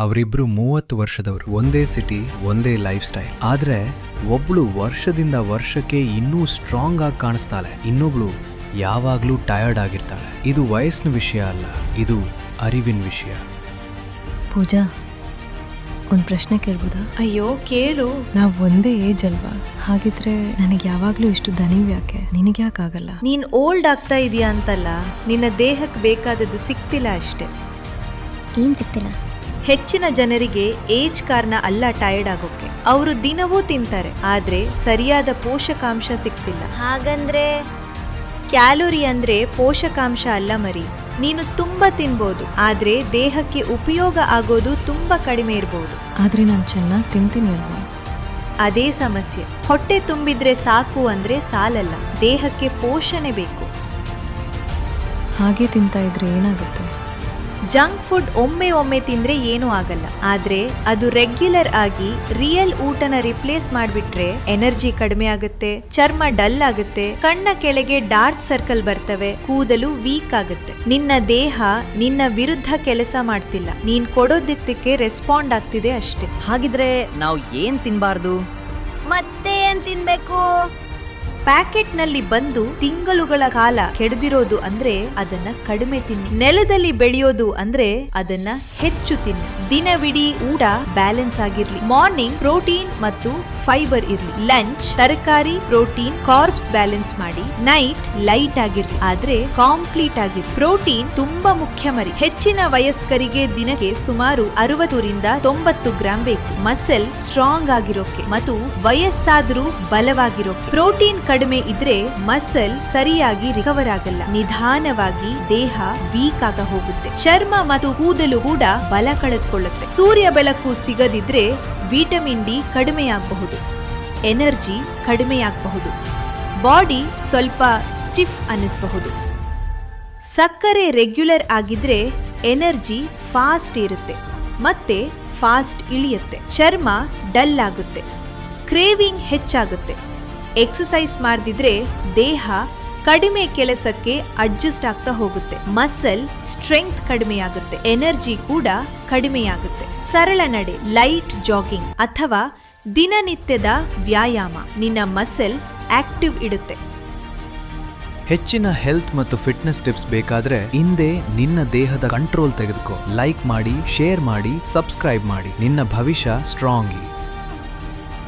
ಅವರಿಬ್ರು 30 ವರ್ಷದವರು, ಒಂದೇ ಸಿಟಿ, ಒಂದೇ ಲೈಫ್ ಸ್ಟೈಲ್. ಆದ್ರೆ ಒಬ್ಳು ವರ್ಷದಿಂದ ವರ್ಷಕ್ಕೆ ಇನ್ನೂ ಸ್ಟ್ರಾಂಗ್ ಆಗಿ ಕಾಣಿಸ್ತಾಳೆ, ಇನ್ನೊಬ್ಳು ಯಾವಾಗ್ಲೂ ಟಯರ್ಡ್ ಆಗಿರ್ತಾಳೆ. ಇದು ವಯಸ್ಸಿನ ವಿಷಯ ಅಲ್ಲ, ಇದು ಅರಿವಿನ ವಿಷಯ. ಪೂಜಾ, ಒಂದು ಪ್ರಶ್ನೆ ಕೇಳ್ಬೋದಾ? ಅಯ್ಯೋ ಕೇಳು. ನಾವು ಒಂದೇ ಏಜ್ ಅಲ್ವಾ? ಹಾಗಿದ್ರೆ ನನಗೆ ಯಾವಾಗ್ಲೂ ಇಷ್ಟು ದಣಿವು ಯಾಕೆ? ನಿನಗೆ ಯಾಕಾಗಲ್ಲ? ನೀನ್ ಓಲ್ಡ್ ಆಗ್ತಾ ಇದೀಯಾ ಅಂತಲ್ಲ, ನಿನ್ನ ದೇಹಕ್ಕೆ ಬೇಕಾದದ್ದು ಸಿಗ್ತಿಲ್ಲ ಅಷ್ಟೇ. ಏನ್ ಸಿಗ್ತಿಲ್ಲ? ಹೆಚ್ಚಿನ ಜನರಿಗೆ ಏಜ್ ಕಾರಣ ಅಲ್ಲ ಟಯರ್ಡ್ ಆಗೋಕೆ. ಅವರು ದಿನವೂ ತಿಂತಾರೆ, ಆದ್ರೆ ಸರಿಯಾದ ಪೋಷಕಾಂಶ ಸಿಗ್ತಿಲ್ಲ. ಹಾಗಂದ್ರೆ ಕ್ಯಾಲೋರಿ ಅಂದ್ರೆ ಪೋಷಕಾಂಶ ಅಲ್ಲ ಮರಿ. ನೀನು ತುಂಬಾ ತಿನ್ಬೋದು, ಆದ್ರೆ ದೇಹಕ್ಕೆ ಉಪಯೋಗ ಆಗೋದು ತುಂಬಾ ಕಡಿಮೆ ಇರಬಹುದು. ಆದ್ರೆ ನಾನು ಚೆನ್ನಾಗಿ ತಿಂತೀನಿ ಅಲ್ವಾ? ಅದೇ ಸಮಸ್ಯೆ. ಹೊಟ್ಟೆ ತುಂಬಿದ್ರೆ ಸಾಕು ಅಂದ್ರೆ ಸಾಲಲ್ಲ, ದೇಹಕ್ಕೆ ಪೋಷಣೆ ಬೇಕು. ಹಾಗೆ ತಿಂತಾ ಇದ್ರೆ ಏನಾಗುತ್ತೆ? ಜಂಕ್ ಫುಡ್ ಒಮ್ಮೆ ತಿಂದ್ರೆ ಏನೂ ಆಗಲ್ಲ, ಆದ್ರೆ ಅದು ರೆಗ್ಯುಲರ್ ಆಗಿ ರಿಯಲ್ ಊಟನ ರಿಪ್ಲೇಸ್ ಮಾಡ್ಬಿಟ್ರೆ ಎನರ್ಜಿ ಕಡಿಮೆ ಆಗುತ್ತೆ, ಚರ್ಮ ಡಲ್ ಆಗುತ್ತೆ, ಕಣ್ಣ ಕೆಳಗೆ ಡಾರ್ಕ್ ಸರ್ಕಲ್ ಬರ್ತವೆ, ಕೂದಲು ವೀಕ್ ಆಗುತ್ತೆ. ನಿನ್ನ ದೇಹ ನಿನ್ನ ವಿರುದ್ಧ ಕೆಲಸ ಮಾಡ್ತಿಲ್ಲ, ನೀನ್ ಕೊಡೋದಿದ್ದಕ್ಕೆ ರೆಸ್ಪಾಂಡ್ ಆಗ್ತಿದೆ ಅಷ್ಟೇ. ಹಾಗಿದ್ರೆ ನಾವು ಏನ್ ತಿನ್ಬಾರ್ದು? ಮತ್ತೆ ಏನ್ ತಿನ್ಬೇಕು? ಪ್ಯಾಕೆಟ್ ನಲ್ಲಿ ಬಂದು ತಿಂಗಳುಗಳ ಕಾಲ ಕೆಡದಿರೋದು ಅಂದ್ರೆ ಅದನ್ನ ಕಡಿಮೆ ತಿನ್ನಿ. ನೆಲದಲ್ಲಿ ಬೆಳೆಯೋದು ಅಂದ್ರೆ ಅದನ್ನ ಹೆಚ್ಚು ತಿನ್ನಿ. ದಿನವಿಡೀ ಊಟ ಬ್ಯಾಲೆನ್ಸ್ ಆಗಿರ್ಲಿ. ಮಾರ್ನಿಂಗ್ ಪ್ರೋಟೀನ್ ಮತ್ತು ಫೈಬರ್ ಇರ್ಲಿ. ಲಂಚ್ ತರಕಾರಿ, ಪ್ರೋಟೀನ್, ಕಾರ್ಬ್ಸ್ ಬ್ಯಾಲೆನ್ಸ್ ಮಾಡಿ. ನೈಟ್ ಲೈಟ್ ಆಗಿರ್ಲಿ, ಆದ್ರೆ ಕಾಂಪ್ಲೀಟ್ ಆಗಿರ್ಲಿ. ಪ್ರೋಟೀನ್ ತುಂಬಾ ಮುಖ್ಯ ಮರಿ. ಹೆಚ್ಚಿನ ವಯಸ್ಕರಿಗೆ ದಿನಕ್ಕೆ ಸುಮಾರು 60 ರಿಂದ 90 ಗ್ರಾಂ ಬೇಕು, ಮಸಲ್ ಸ್ಟ್ರಾಂಗ್ ಆಗಿರೋಕೆ ಮತ್ತು ವಯಸ್ಸಾದ್ರೂ ಬಲವಾಗಿರೋಕೆ. ಪ್ರೋಟೀನ್ ಕಡಿಮೆ ಇದ್ರೆ ಮಸಲ್ ಸರಿಯಾಗಿ ರಿಕವರ್ ಆಗಲ್ಲ, ನಿಧಾನವಾಗಿ ದೇಹ ವೀಕ್ ಆಗ ಹೋಗುತ್ತೆ. ಚರ್ಮ ಮತ್ತು ಕೂದಲು ಕೂಡ ಬಲ ಕಳೆದುಕೊಳ್ಳುತ್ತೆ. ಸೂರ್ಯ ಬೆಳಕು ಸಿಗದಿದ್ರೆ ವಿಟಮಿನ್ ಡಿ ಕಡಿಮೆಯಾಗಬಹುದು, ಎನರ್ಜಿ ಕಡಿಮೆಯಾಗಬಹುದು, ಬಾಡಿ ಸ್ವಲ್ಪ ಸ್ಟಿಫ್ ಅನ್ನಿಸಬಹುದು. ಸಕ್ಕರೆ ರೆಗ್ಯುಲರ್ ಆಗಿದ್ರೆ ಎನರ್ಜಿ ಫಾಸ್ಟ್ ಇರುತ್ತೆ ಮತ್ತೆ ಫಾಸ್ಟ್ ಇಳಿಯುತ್ತೆ. ಚರ್ಮ ಡಲ್ ಆಗುತ್ತೆ, ಕ್ರೇವಿಂಗ್ ಹೆಚ್ಚಾಗುತ್ತೆ. ಎಕ್ಸಸೈಸ್ ಮಾಡದಿದ್ರೆ ದೇಹ ಕಡಿಮೆ ಕೆಲಸಕ್ಕೆ ಅಡ್ಜಸ್ಟ್ ಆಗ್ತಾ ಹೋಗುತ್ತೆ. ಮಸಲ್ ಸ್ಟ್ರೆಂಗ್ತ್ ಕಡಿಮೆಯಾಗುತ್ತೆ, ಎನರ್ಜಿ ಕೂಡ ಕಡಿಮೆಯಾಗುತ್ತೆ. ಸರಳ ನಡೆ, ಲೈಟ್ ಜಾಗಿಂಗ್ ಅಥವಾ ದಿನನಿತ್ಯದ ವ್ಯಾಯಾಮ ನಿನ್ನ ಮಸಲ್ ಆಕ್ಟಿವ್ ಇಡುತ್ತೆ. ಹೆಚ್ಚಿನ ಹೆಲ್ತ್ ಮತ್ತು ಫಿಟ್ನೆಸ್ ಟಿಪ್ಸ್ ಬೇಕಾದ್ರೆ ಹಿಂದೆ ನಿನ್ನ ದೇಹದ ಕಂಟ್ರೋಲ್ ತೆಗೆದುಕೋ. ಲೈಕ್ ಮಾಡಿ, ಶೇರ್ ಮಾಡಿ, ಸಬ್ಸ್ಕ್ರೈಬ್ ಮಾಡಿ. ನಿನ್ನ ಭವಿಷ್ಯ ಸ್ಟ್ರಾಂಗ್.